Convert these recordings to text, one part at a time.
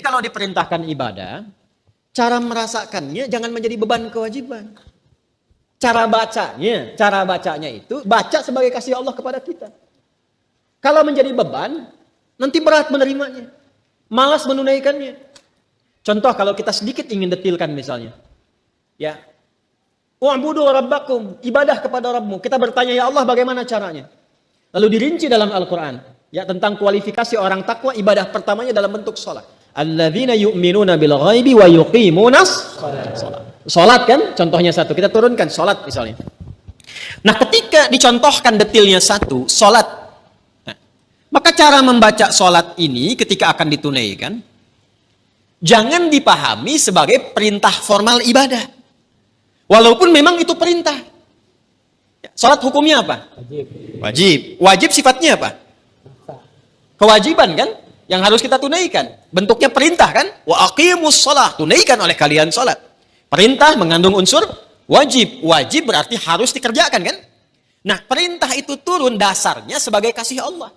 kalau diperintahkan ibadah, cara merasakannya jangan menjadi beban kewajiban. Cara bacanya itu baca sebagai kasih Allah kepada kita. Kalau menjadi beban, nanti berat menerimanya, malas menunaikannya. Contoh kalau kita sedikit ingin detilkan misalnya, ya, wa'budu rabbakum, ibadah kepada Rabbmu. Kita bertanya, ya Allah bagaimana caranya? Lalu dirinci dalam Al-Quran, ya, tentang kualifikasi orang takwa. Ibadah pertamanya dalam bentuk sholat. Alladzina yu'minuna bil ghaibi wa yuqimunas sholat. Sholat kan, contohnya satu. Kita turunkan sholat misalnya. Nah, ketika dicontohkan detailnya satu, sholat. Nah, maka cara membaca sholat ini ketika akan ditunaikan, jangan dipahami sebagai perintah formal ibadah. Walaupun memang itu perintah. Sholat hukumnya apa? Wajib. Wajib sifatnya apa? Kewajiban kan? Yang harus kita tunaikan. Bentuknya perintah kan? Wa aqimus sholat. Tunaikan oleh kalian sholat. Perintah mengandung unsur wajib. Wajib berarti harus dikerjakan kan? Nah, perintah itu turun dasarnya sebagai kasih Allah.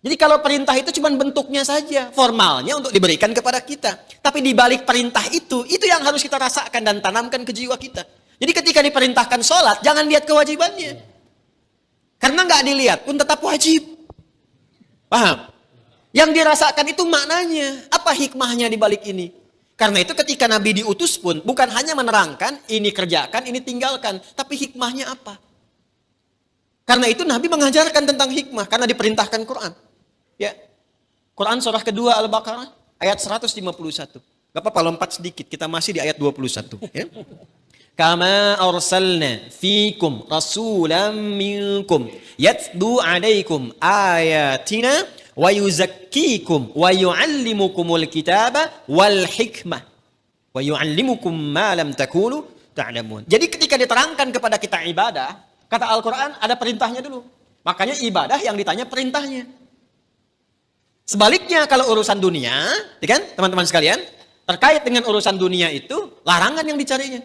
Jadi kalau perintah itu cuma bentuknya saja, formalnya untuk diberikan kepada kita. Tapi di balik perintah itu yang harus kita rasakan dan tanamkan ke jiwa kita. Jadi ketika diperintahkan sholat, jangan lihat kewajibannya. Karena nggak dilihat pun tetap wajib. Paham? Yang dirasakan itu maknanya. Apa hikmahnya di balik ini? Karena itu ketika Nabi diutus pun bukan hanya menerangkan ini kerjakan, ini tinggalkan, tapi hikmahnya apa? Karena itu Nabi mengajarkan tentang hikmah karena diperintahkan Quran. Ya. Quran surah kedua Al-Baqarah ayat 151. Gak apa-apa lompat sedikit, kita masih di ayat 21, ya. Kama arsalna fikum rasulan minkum yatlu alaikum ayatina wa yuzakkikum wa yuallimukumul kitaba wal hikmah wa yuallimukum ma lam takunu ta'lamun. Jadi ketika diterangkan kepada kita ibadah, kata Al-Quran ada perintahnya dulu. Makanya ibadah yang ditanya perintahnya. Sebaliknya kalau urusan dunia, ya kan teman-teman sekalian, terkait dengan urusan dunia itu larangan yang dicarinya.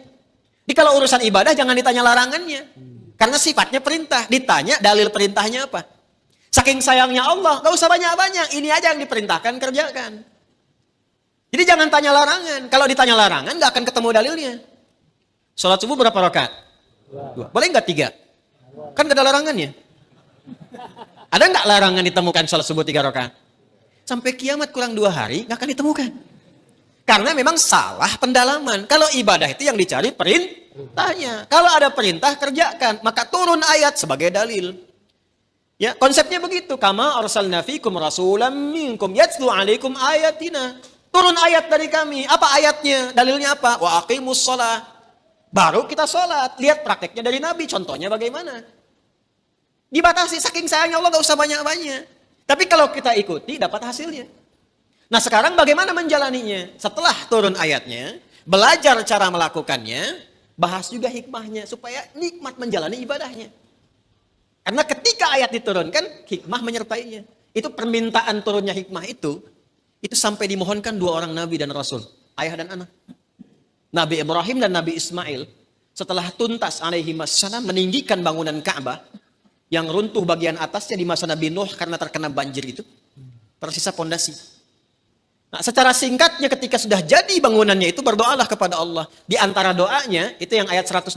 Jadi kalau urusan ibadah jangan ditanya larangannya. Karena sifatnya perintah, ditanya dalil perintahnya apa. Saking sayangnya Allah, gak usah banyak-banyak. Ini aja yang diperintahkan, kerjakan. Jadi jangan tanya larangan. Kalau ditanya larangan, gak akan ketemu dalilnya. Sholat subuh berapa rakaat? 2. Boleh nggak 3? Kan gak ada larangannya. Ada nggak larangan ditemukan sholat subuh 3 rakaat? Sampai kiamat kurang 2 hari, gak akan ditemukan. Karena memang salah pendalaman. Kalau ibadah itu yang dicari perintahnya. Kalau ada perintah, kerjakan. Maka turun ayat sebagai dalil. Ya, konsepnya begitu. Kama arsalna fikum rasulan minkum yatlu alaikum ayatina. Turun ayat dari kami. Apa ayatnya? Dalilnya apa? Wa aqimus shalah. Baru kita sholat. Lihat prakteknya dari Nabi. Contohnya bagaimana? Dibatasi. Saking sayangnya Allah gak usah banyak-banyak. Tapi kalau kita ikuti dapat hasilnya. Nah sekarang bagaimana menjalaninya? Setelah turun ayatnya, belajar cara melakukannya, bahas juga hikmahnya supaya nikmat menjalani ibadahnya. Karena ketika ayat diturunkan, hikmah menyertainya. Itu permintaan turunnya hikmah itu sampai dimohonkan 2 orang Nabi dan Rasul, ayah dan anak. Nabi Ibrahim dan Nabi Ismail, setelah tuntas alaihimassalam meninggikan bangunan Ka'bah, yang runtuh bagian atasnya di masa Nabi Nuh karena terkena banjir itu, tersisa pondasi. Nah, secara singkatnya ketika sudah jadi bangunannya itu berdoalah kepada Allah. Di antara doanya itu yang ayat 129.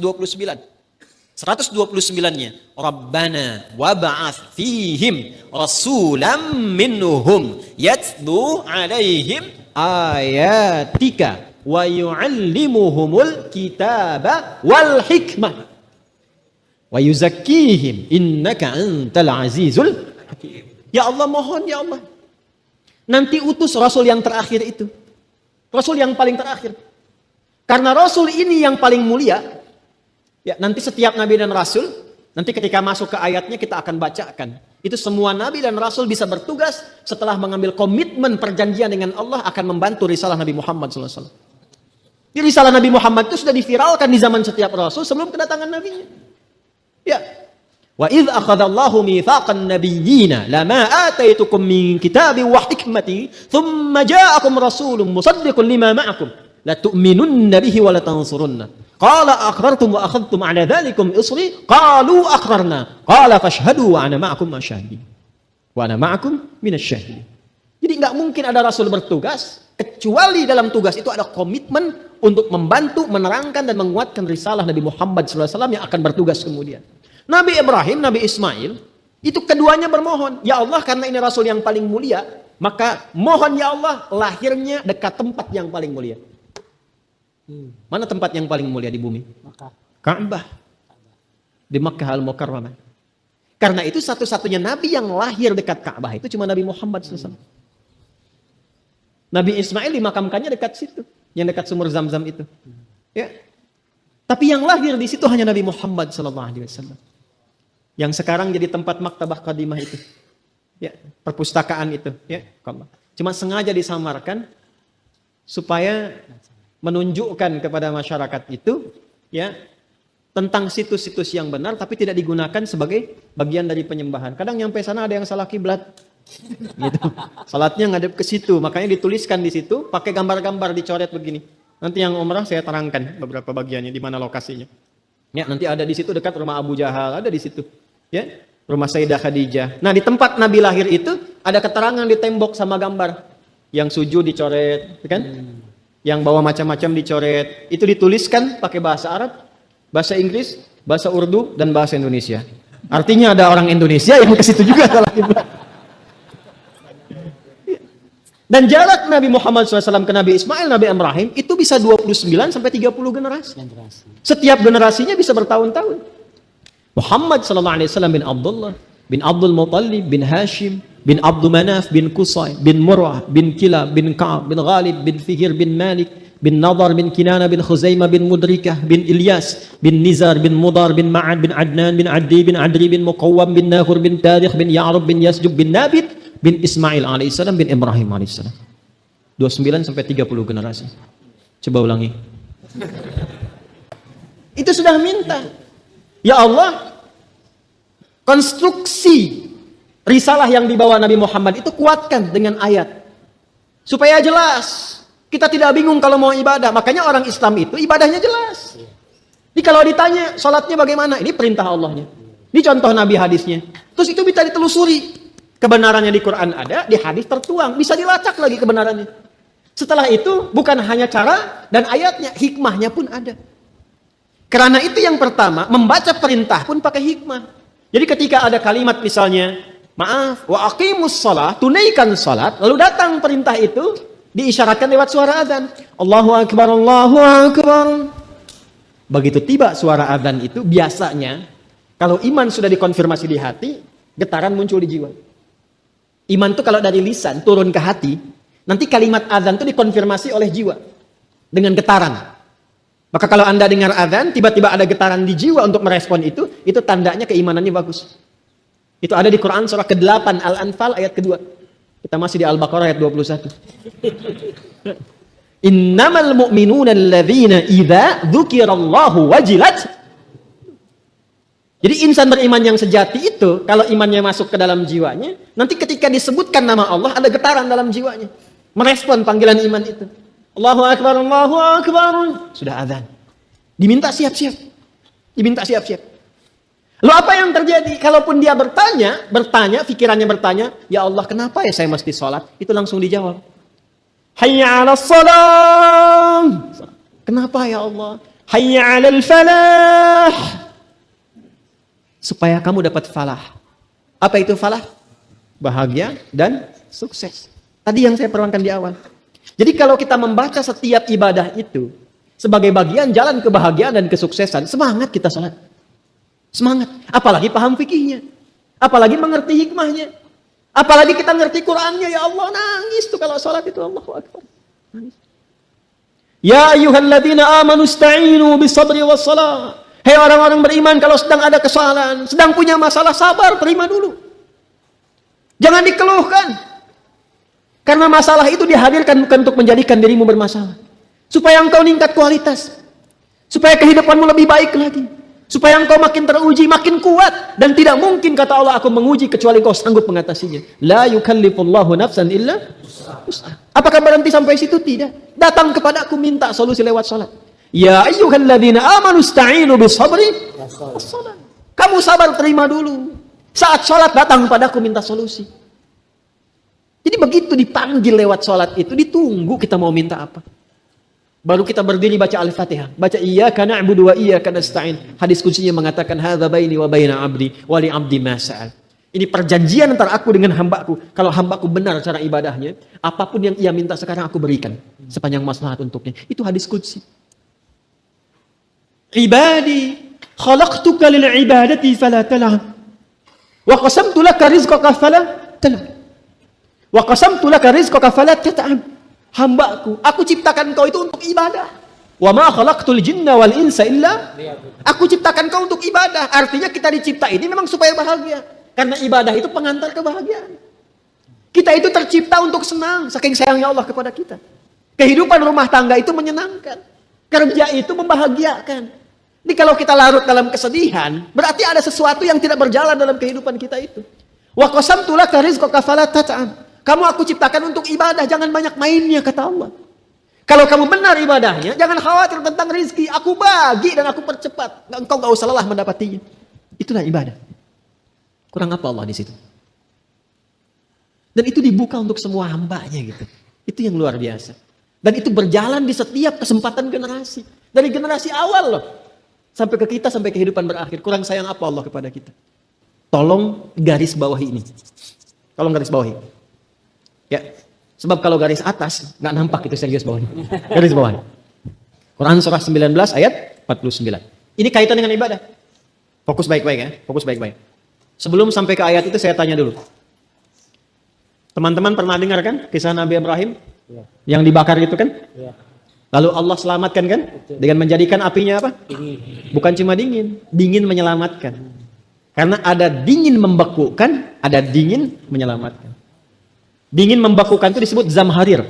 129-nya, Rabbana wab'ats fihim rasulam minhum yatlu alaihim ayatika wa yu'allimuhumul kitaba wal hikmah wa yuzakkihim innaka antal azizul hakim. Ya Allah, mohon ya Allah, nanti utus Rasul yang terakhir itu. Rasul yang paling terakhir. Karena Rasul ini yang paling mulia. Ya, nanti setiap Nabi dan Rasul, nanti ketika masuk ke ayatnya kita akan bacakan. Itu semua Nabi dan Rasul bisa bertugas setelah mengambil komitmen perjanjian dengan Allah akan membantu risalah Nabi Muhammad SAW. Di risalah Nabi Muhammad itu sudah diviralkan di zaman setiap Rasul sebelum kedatangan Nabinya. Ya. Wa idh akhadallahu mitsaqan nabiyyina lama ataitukum min kitabi wa hikmati thumma ja'akum rasulun musaddiqun lima ma'akum la tu'minunna bihi wa la tansurunna. Qala aqrartum wa akhadtum 'ala dzalikum isri qalu aqrarna qala fashhadu wa ana ma'akum masyahidin wa ana ma'akum minasyahidin. Jadi enggak mungkin ada rasul bertugas kecuali dalam tugas itu ada komitmen untuk membantu, menerangkan dan menguatkan risalah Nabi Muhammad SAW yang akan bertugas kemudian. Nabi Ibrahim, Nabi Ismail, itu keduanya bermohon, ya Allah karena ini Rasul yang paling mulia, maka mohon ya Allah lahirnya dekat tempat yang paling mulia. Mana tempat yang paling mulia di bumi? Ka'bah. Di Makkah Al-Mukarramah. Karena itu satu-satunya Nabi yang lahir dekat Ka'bah itu cuma Nabi Muhammad SAW. Nabi Ismail dimakamkannya dekat situ, yang dekat sumur Zam-Zam itu. Ya. Tapi yang lahir di situ hanya Nabi Muhammad SAW. Yang sekarang jadi tempat maktabah qadimah itu. Ya, perpustakaan itu, ya. Cuma sengaja disamarkan supaya menunjukkan kepada masyarakat itu, ya, tentang situs-situs yang benar tapi tidak digunakan sebagai bagian dari penyembahan. Kadang nyampe sana ada yang salah kiblat. Gitu. Salatnya ngadep ke situ, makanya dituliskan di situ pakai gambar-gambar dicoret begini. Nanti yang umrah saya terangkan beberapa bagiannya di mana lokasinya. Ya, nanti ada di situ dekat rumah Abu Jahal, ada di situ. Ya, rumah Sayyidah Khadijah. Nah, di tempat Nabi lahir itu ada keterangan di tembok sama gambar. Yang sujud dicoret, kan? Yang bawa macam-macam dicoret. Itu dituliskan pakai bahasa Arab, bahasa Inggris, bahasa Urdu dan bahasa Indonesia. Artinya ada orang Indonesia yang ke situ juga salah kiblat. Dan jarak Nabi Muhammad SAW ke Nabi Ismail, Nabi Ibrahim itu bisa 29 sampai 30 generasi. Setiap generasinya bisa bertahun-tahun. Muhammad SAW bin Abdullah, bin Abdul Muttalib, bin Hashim, bin Abdul Manaf, bin Qusay, bin Murrah, bin Kilab, bin Ka'ab, bin Ghalib, bin Fihir, bin Malik, bin Nadar, bin Kinana, bin Khuzaimah, bin Mudrikah, bin Ilyas, bin Nizar, bin Mudar, bin Ma'ad, bin Adnan, bin Addi, bin Adri, bin Muqawwam, bin Nahur, bin Tarikh, bin Ya'rub, bin Yasjub, bin Nabit, bin Ismail alaihissalam, bin Ibrahim alaihissalam. 29 sampai 30 generasi. Coba ulangi. Itu sudah minta. Ya Allah, konstruksi risalah yang dibawa Nabi Muhammad itu kuatkan dengan ayat. Supaya jelas. Kita tidak bingung kalau mau ibadah. Makanya orang Islam itu ibadahnya jelas. Jadi kalau ditanya sholatnya bagaimana? Ini perintah Allahnya. Ini contoh Nabi hadisnya. Terus itu bisa ditelusuri. Kebenarannya di Quran ada, di hadis tertuang. Bisa dilacak lagi kebenarannya. Setelah itu bukan hanya cara dan ayatnya, hikmahnya pun ada. Karena itu yang pertama, membaca perintah pun pakai hikmah. Jadi ketika ada kalimat misalnya, maaf, wa aqimus shalah, tunaikan salat, lalu datang perintah itu, diisyaratkan lewat suara azan. Allahu Akbar, Allahu Akbar. Begitu tiba suara azan itu, biasanya, kalau iman sudah dikonfirmasi di hati, getaran muncul di jiwa. Iman itu kalau dari lisan turun ke hati, nanti kalimat azan itu dikonfirmasi oleh jiwa dengan getaran. Maka kalau Anda dengar azan, tiba-tiba ada getaran di jiwa untuk merespon itu tandanya keimanannya bagus. Itu ada di Quran surah ke-8 Al-Anfal ayat kedua. Kita masih di Al-Baqarah ayat 21. Innamal mu'minuna alladzina idza dzukirallahu wajilat. Jadi insan beriman yang sejati itu, kalau imannya masuk ke dalam jiwanya, nanti ketika disebutkan nama Allah, ada getaran dalam jiwanya. Merespon panggilan iman itu. Allahu Akbar, Allahu Akbar. Sudah azan. Diminta siap-siap. Diminta siap-siap. Lalu apa yang terjadi? Kalaupun dia bertanya, pikirannya bertanya, ya Allah kenapa ya saya mesti sholat? Itu langsung dijawab. Hayya 'alas shalah. Kenapa ya Allah? Hayya 'alal falah. Supaya kamu dapat falah. Apa itu falah? Bahagia dan sukses. Tadi yang saya perangkan di awal. Jadi kalau kita membaca setiap ibadah itu sebagai bagian jalan kebahagiaan dan kesuksesan, semangat kita sholat. Semangat. Apalagi paham fikihnya. Apalagi mengerti hikmahnya. Apalagi kita ngerti Qur'annya. Ya Allah, nangis tuh kalau sholat itu. Allahu Akbar. Nangis. Ya ayyuhalladzina amanu ista'inu bisabri wassalah. Hei orang-orang beriman, kalau sedang ada kesalahan, sedang punya masalah, sabar, terima dulu. Jangan dikeluhkan. Karena masalah itu dihadirkan bukan untuk menjadikan dirimu bermasalah. Supaya engkau meningkat kualitas. Supaya kehidupanmu lebih baik lagi. Supaya engkau makin teruji, makin kuat. Dan tidak mungkin kata Allah, aku menguji kecuali engkau sanggup mengatasinya. La yukallifullahu nafsan illa wus'aha. Apakah berhenti sampai situ? Tidak. Datang kepada aku minta solusi lewat sholat. Ya ayyuhalladzina amanu ista'inu bisabri wassalah. Kamu sabar terima dulu. Saat sholat datang padaku minta solusi. Jadi begitu dipanggil lewat sholat itu, ditunggu kita mau minta apa. Baru kita berdiri baca Al-Fatihah. Baca iyyaka na'budu wa iyyaka nasta'in. Hadis kutsinya mengatakan hadza baini wa baina 'abdi wa li 'abdi ma sa'al. Ini perjanjian antara aku dengan hambaku. Kalau hambaku benar cara ibadahnya, apapun yang ia minta sekarang aku berikan sepanjang maslahat untuknya. Itu hadis qudsi. Ibadi, khalaqtuka lil ibadati fala tal'ab. Wa qasamtu laka rizqaka fala tal'ab. Wa qasamtu laka rizqaka fala tat'ab. Hambaku, aku ciptakan kau itu untuk ibadah. Wa ma khalaqtul jinna wal insa illa. Aku ciptakan kau untuk ibadah. Artinya kita dicipta ini memang supaya bahagia. Karena ibadah itu pengantar kebahagiaan. Kita itu tercipta untuk senang, saking sayangnya Allah kepada kita. Kehidupan rumah tangga itu menyenangkan. Kerja itu membahagiakan. Jadi kalau kita larut dalam kesedihan, berarti ada sesuatu yang tidak berjalan dalam kehidupan kita itu. Wa qasamtu laka rizqaka fala tat'am. Kamu aku ciptakan untuk ibadah, jangan banyak mainnya, kata Allah. Kalau kamu benar ibadahnya, jangan khawatir tentang rizki. Aku bagi dan aku percepat. Engkau gak usah lelah mendapatinya. Itulah ibadah. Kurang apa Allah di situ? Dan itu dibuka untuk semua hambanya gitu. Itu yang luar biasa. Dan itu berjalan di setiap kesempatan generasi. Dari generasi awal loh. Sampai ke kita, sampai kehidupan berakhir. Kurang sayang apa Allah kepada kita? Tolong garis bawahi ini. Tolong garis bawahi. Ya, sebab kalau garis atas nggak nampak itu serius bawahnya. Garis bawah. Quran surah 19 ayat 49. Ini kaitan dengan ibadah. Fokus baik-baik ya, fokus baik-baik. Sebelum sampai ke ayat itu saya tanya dulu. Teman-teman pernah dengar kan kisah Nabi Ibrahim yang dibakar itu kan? Lalu Allah selamatkan kan? Dengan menjadikan apinya apa? Bukan cuma dingin, dingin menyelamatkan. Karena ada dingin membekukan, ada dingin menyelamatkan. Dingin membekukan itu disebut zamharir.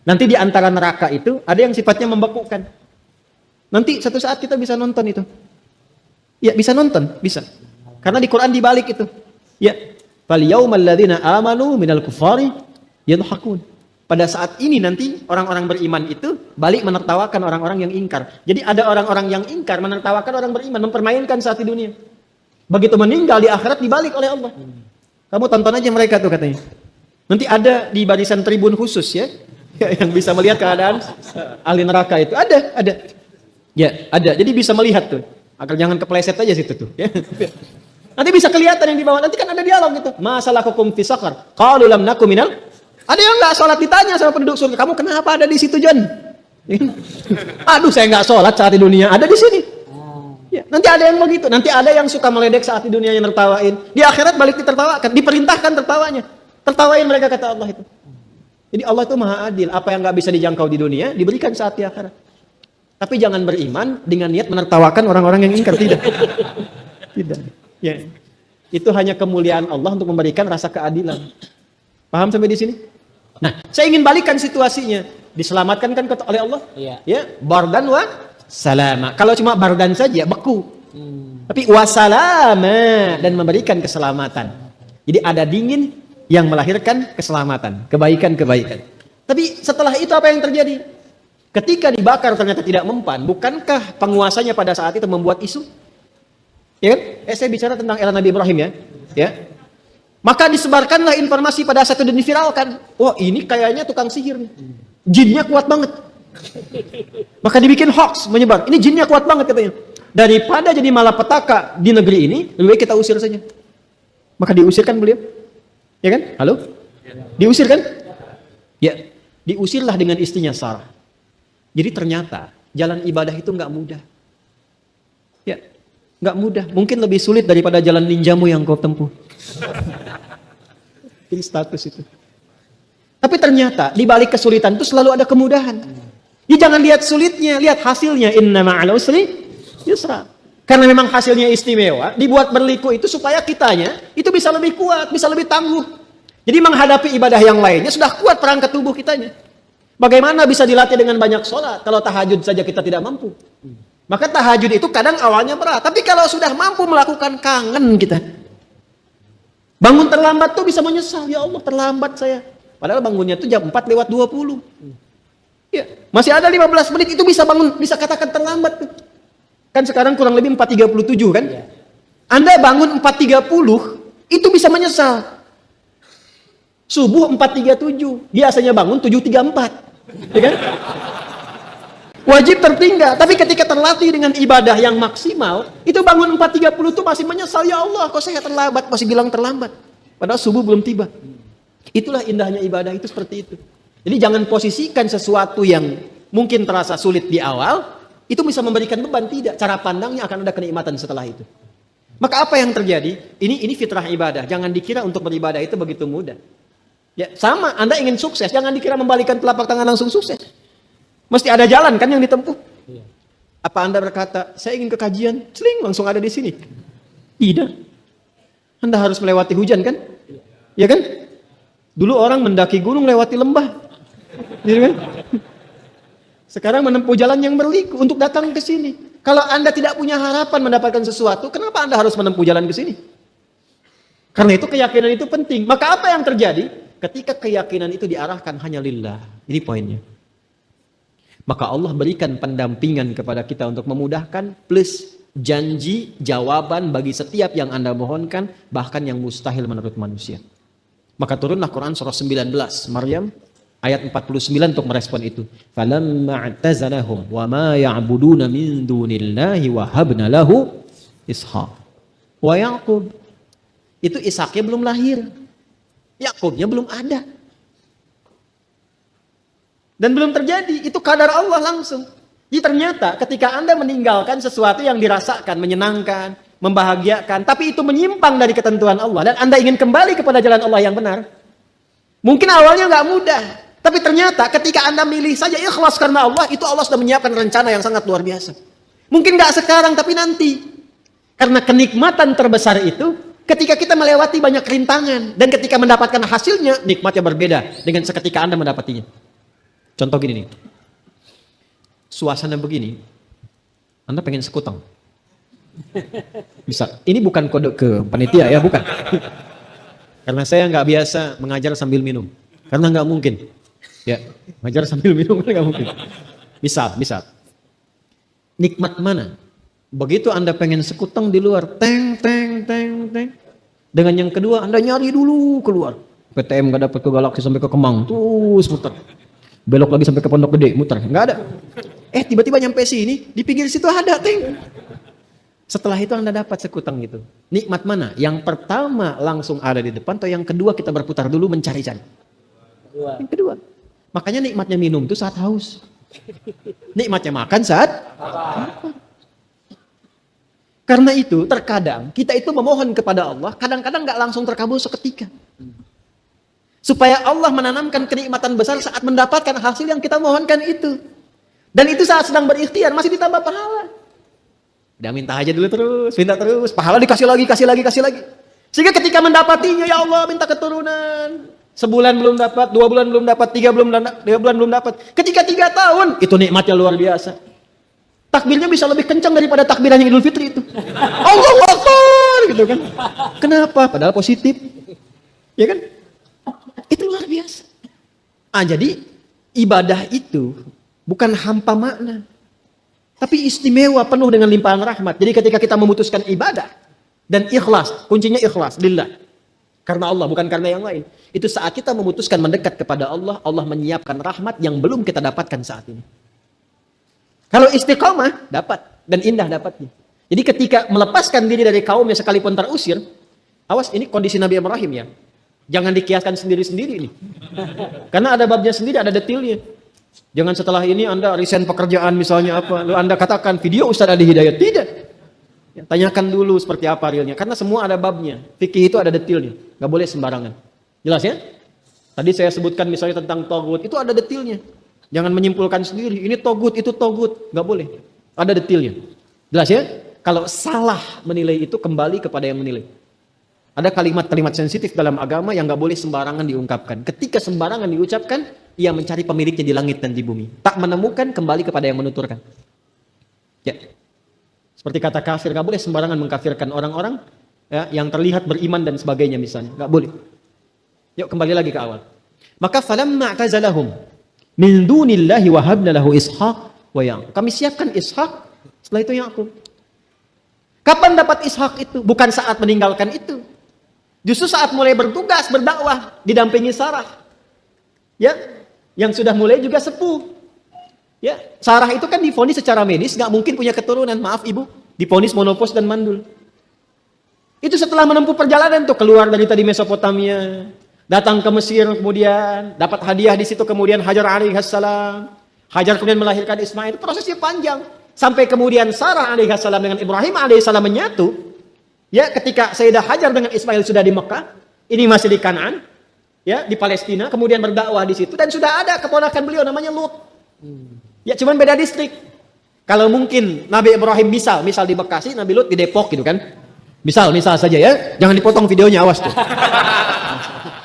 Nanti di antara neraka itu ada yang sifatnya membekukan. Nanti satu saat kita bisa nonton itu. Ya, bisa nonton, bisa. Karena di Quran dibalik itu. Ya, fal yaumal ladzina amanu minal kufari yadhakun. Pada saat ini nanti orang-orang beriman itu balik menertawakan orang-orang yang ingkar. Jadi ada orang-orang yang ingkar menertawakan orang beriman, mempermainkan saat di dunia. Begitu meninggal di akhirat dibalik oleh Allah. Kamu tonton aja mereka tuh katanya. Nanti ada di barisan tribun khusus ya, yang bisa melihat keadaan ahli neraka itu. Ada. Ya, ada. Jadi bisa melihat tuh. Agar jangan kepleset aja situ tuh. Ya. Nanti bisa kelihatan yang di bawah. Nanti kan ada dialog gitu. Masalakukum fi saqar? Qalu lam nakum minal. Ada yang nggak sholat ditanya sama penduduk surga. Kamu kenapa ada di situ, John? Aduh, saya nggak sholat saat di dunia. Ada di sini. Ya, nanti ada yang begitu. Nanti ada yang suka meledek saat di dunia yang tertawain. Di akhirat balik ditertawakan. Diperintahkan tertawanya. Tertawain mereka kata Allah itu. Jadi Allah itu maha adil. Apa yang nggak bisa dijangkau di dunia diberikan saat di akhirat. Tapi jangan beriman dengan niat menertawakan orang-orang yang ingkar. Tidak. Tidak. Ya. Itu hanya kemuliaan Allah untuk memberikan rasa keadilan. Paham sampai di sini? Nah, saya ingin balikan situasinya. Diselamatkan kan oleh Allah? Iya. Ya, bardan wa salama. Kalau cuma bardan saja beku. Tapi wasalama dan memberikan keselamatan. Jadi ada dingin yang melahirkan keselamatan, kebaikan-kebaikan. Tapi setelah itu apa yang terjadi? Ketika dibakar ternyata tidak mempan, bukankah penguasanya pada saat itu membuat isu? Ya kan? Saya bicara tentang era Nabi Ibrahim ya. Ya. Maka disebarkanlah informasi pada saat itu dan diviralkan. Wah, ini kayaknya tukang sihir nih. Jinnya kuat banget. Maka dibikin hoax menyebar. Ini jinnya kuat banget katanya. Daripada jadi malapetaka di negeri ini, lebih baik kita usir saja. Maka diusirkan beliau. Ya kan? Halo? Diusir kan? Ya, diusirlah dengan istrinya Sarah. Jadi ternyata jalan ibadah itu nggak mudah. Ya, nggak mudah. Mungkin lebih sulit daripada jalan ninjamu yang kau tempuh. Ini status itu. Tapi ternyata di balik kesulitan itu selalu ada kemudahan. Ya, jangan lihat sulitnya, lihat hasilnya. Inna ma'al usri yusra. Karena memang hasilnya istimewa, dibuat berliku itu supaya kitanya itu bisa lebih kuat, bisa lebih tangguh. Jadi menghadapi ibadah yang lainnya sudah kuat perangkat tubuh kitanya. Bagaimana bisa dilatih dengan banyak sholat kalau tahajud saja kita tidak mampu? Maka tahajud itu kadang awalnya berat, tapi kalau sudah mampu melakukan kangen kita. Bangun terlambat tuh bisa menyesal, ya Allah terlambat saya. Padahal bangunnya tuh jam 4:20. Ya, masih ada 15 menit itu bisa bangun, bisa katakan terlambat tuh. Kan sekarang kurang lebih 4:37 kan? Anda bangun 4:30 itu bisa menyesal. Subuh 4.37, biasanya bangun 7.34. Ya kan? Wajib tertinggal, tapi ketika terlatih dengan ibadah yang maksimal, itu bangun 4.30 itu masih menyesal, ya Allah, kok saya terlambat, masih bilang terlambat. Padahal subuh belum tiba. Itulah indahnya ibadah itu seperti itu. Jadi jangan posisikan sesuatu yang mungkin terasa sulit di awal, itu bisa memberikan beban, tidak. Cara pandangnya akan ada kenikmatan setelah itu. Maka apa yang terjadi? Ini fitrah ibadah. Jangan dikira untuk beribadah itu begitu mudah. Ya, sama, Anda ingin sukses, jangan dikira membalikan telapak tangan langsung sukses. Mesti ada jalan kan yang ditempuh. Apa Anda berkata, saya ingin ke kajian, celing langsung ada di sini? Tidak. Anda harus melewati hujan kan? Ya kan? Dulu orang mendaki gunung lewati lembah. Ya kan? Sekarang menempuh jalan yang berliku untuk datang ke sini. Kalau Anda tidak punya harapan mendapatkan sesuatu, kenapa Anda harus menempuh jalan ke sini? Karena itu keyakinan itu penting. Maka apa yang terjadi? Ketika keyakinan itu diarahkan hanya lillah. Ini poinnya. Maka Allah berikan pendampingan kepada kita untuk memudahkan, plus janji, jawaban bagi setiap yang Anda mohonkan, bahkan yang mustahil menurut manusia. Maka turunlah Quran surah 19 Maryam ayat 49 untuk merespon itu. Falamma i'tazalahum wa ma ya'buduna min dunillahi wa habna lahu Ishaq wa Yaqub. Itu Ishaknya belum lahir. Yakubnya belum ada. Dan belum terjadi, itu kadar Allah langsung. Jadi ternyata ketika Anda meninggalkan sesuatu yang dirasakan, menyenangkan, membahagiakan, tapi itu menyimpang dari ketentuan Allah, dan Anda ingin kembali kepada jalan Allah yang benar, mungkin awalnya nggak mudah, tapi ternyata ketika Anda milih saja ikhlas karena Allah, itu Allah sudah menyiapkan rencana yang sangat luar biasa. Mungkin nggak sekarang, tapi nanti. Karena kenikmatan terbesar itu, ketika kita melewati banyak rintangan, dan ketika mendapatkan hasilnya, nikmatnya berbeda dengan seketika Anda mendapatinya. Contoh gini nih, suasana begini, Anda pengen sekutang, bisa. Ini bukan kode ke panitia ya, bukan. Karena saya nggak biasa mengajar sambil minum, karena nggak mungkin. Ya, mengajar sambil minum nggak mungkin. Misal, nikmat mana? Begitu Anda pengen sekutang di luar, teng. Dengan yang kedua, Anda nyari dulu keluar. PTM nggak dapat ke Galaksi sampai ke Kemang, terus muter. Belok lagi sampai ke Pondok Gede, muter, nggak ada. Tiba-tiba nyampe sini, di pinggir situ ada, teng. Setelah itu Anda dapat sekutang gitu. Nikmat mana? Yang pertama langsung ada di depan, atau yang kedua kita berputar dulu mencari-cari? Yang kedua. Makanya nikmatnya minum itu saat haus. Nikmatnya makan saat lapar. Karena itu terkadang kita itu memohon kepada Allah, kadang-kadang nggak langsung terkabul seketika. Supaya Allah menanamkan kenikmatan besar saat mendapatkan hasil yang kita mohonkan itu. Dan itu saat sedang berikhtiar, masih ditambah pahala. Udah minta aja dulu terus, minta terus. Pahala dikasih lagi. Sehingga ketika mendapatinya, ya Allah minta keturunan. Sebulan belum dapat, 2 bulan belum dapat, 3 bulan belum dapat. Ketika 3 tahun, itu nikmatnya luar biasa. Takbirnya bisa lebih kencang daripada takbiran yang Idul Fitri itu. Allahu Akbar gitu kan. Kenapa? Padahal positif. Ya kan? Itu luar biasa. Jadi ibadah itu bukan hampa makna, tapi istimewa, penuh dengan limpahan rahmat. Jadi ketika kita memutuskan ibadah dan ikhlas, kuncinya ikhlas lillah, karena Allah, bukan karena yang lain. Itu saat kita memutuskan mendekat kepada Allah, Allah menyiapkan rahmat yang belum kita dapatkan saat ini. Kalau istiqamah, dapat, dan indah dapatnya. Jadi ketika melepaskan diri dari kaum yang sekalipun terusir, awas, ini kondisi Nabi Ibrahim ya. Jangan dikiaskan sendiri-sendiri nih. Karena ada babnya sendiri, ada detailnya. Jangan setelah ini Anda resign pekerjaan misalnya apa, lalu Anda katakan video Ustaz Adi Hidayat. Tidak. Ya, tanyakan dulu seperti apa realnya. Karena semua ada babnya. Fikih itu ada detailnya. Gak boleh sembarangan. Jelas ya? Tadi saya sebutkan misalnya tentang togut, itu ada detailnya. Jangan menyimpulkan sendiri, ini togut, itu togut. Gak boleh. Ada detailnya. Jelas ya? Kalau salah menilai itu, kembali kepada yang menilai. Ada kalimat-kalimat sensitif dalam agama yang gak boleh sembarangan diungkapkan. Ketika sembarangan diucapkan, ia mencari pemiliknya di langit dan di bumi. Tak menemukan, kembali kepada yang menuturkan. Ya. Seperti kata kafir, gak boleh sembarangan mengkafirkan orang-orang ya, yang terlihat beriman dan sebagainya misalnya. Gak boleh. Yuk kembali lagi ke awal. Maka falamma i'tazalahum min dunillahi wa habna lahu Ishaq wa Yaqub. Kami siapkan Ishaq, setelah itu Yaqub. Kapan dapat Ishaq itu? Bukan saat meninggalkan itu. Justru saat mulai bertugas, berdakwah, didampingi Sarah. Ya, yang sudah mulai juga sepuh. Ya, Sarah itu kan divonis secara medis, nggak mungkin punya keturunan. Maaf ibu, divonis monopos dan mandul. Itu setelah menempuh perjalanan tuh keluar dari tadi Mesopotamia, datang ke Mesir, kemudian dapat hadiah di situ, kemudian Hajar alaihissalam. Hajar kemudian melahirkan Ismail. Prosesnya panjang sampai kemudian Sarah alaihissalam dengan Ibrahim alaihissalam menyatu. Ya, ketika Sayyidah Hajar dengan Ismail sudah di Mekah, ini masih di Kanaan, ya, di Palestina, kemudian berdakwah di situ dan sudah ada keponakan beliau namanya Lut. Ya, cuman beda distrik. Kalau mungkin Nabi Ibrahim misal di Bekasi, Nabi Lut di Depok gitu kan. Misal saja ya, jangan dipotong videonya, awas tuh.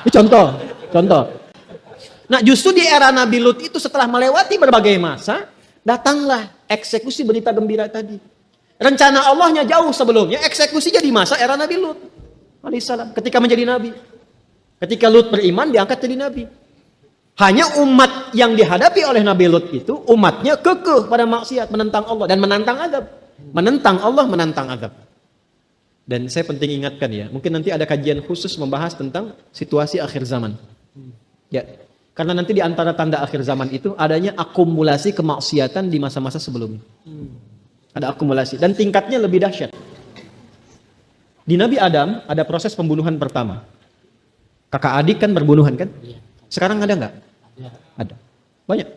Ini contoh. Nah, justru di era Nabi Lut itu setelah melewati berbagai masa, datanglah eksekusi berita gembira tadi. Rencana Allahnya jauh sebelumnya, eksekusinya di masa era Nabi Lut alaihissalam ketika menjadi nabi. Ketika Lut beriman, diangkat jadi nabi. Hanya umat yang dihadapi oleh Nabi Lut itu, umatnya kekeh pada maksiat, menentang Allah dan menantang azab. Menentang Allah, menantang azab. Dan saya penting ingatkan ya, mungkin nanti ada kajian khusus membahas tentang situasi akhir zaman. Ya, karena nanti di antara tanda akhir zaman itu adanya akumulasi kemaksiatan di masa-masa sebelumnya. Ada akumulasi dan tingkatnya lebih dahsyat. Di Nabi Adam ada proses pembunuhan pertama. Kakak adik kan berbunuhan kan? Sekarang ada nggak? Ada. Banyak.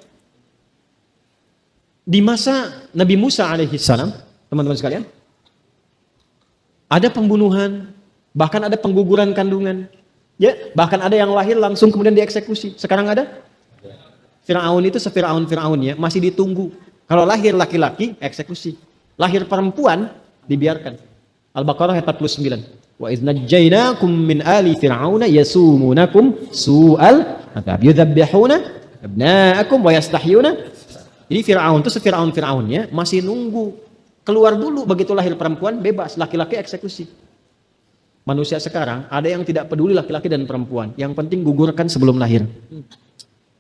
Di masa Nabi Musa alaihissalam, teman-teman sekalian, ada pembunuhan, bahkan ada pengguguran kandungan. Ya, bahkan ada yang lahir langsung kemudian dieksekusi. Sekarang ada? Fir'aun itu se-Fir'aun ya, masih ditunggu. Kalau lahir laki-laki, eksekusi. Lahir perempuan, dibiarkan. Al-Baqarah ayat 49. Wa idh najjaynakum min ali fir'auna yasumunakum su'al adzab yudzabbihuna abna'akum wa yastahyuna. Jadi Fir'aun itu se-Fir'aun-Fir'aunnya masih nunggu. Keluar dulu, begitu lahir perempuan, bebas. Laki-laki eksekusi. Manusia sekarang, ada yang tidak peduli laki-laki dan perempuan. Yang penting gugurkan sebelum lahir.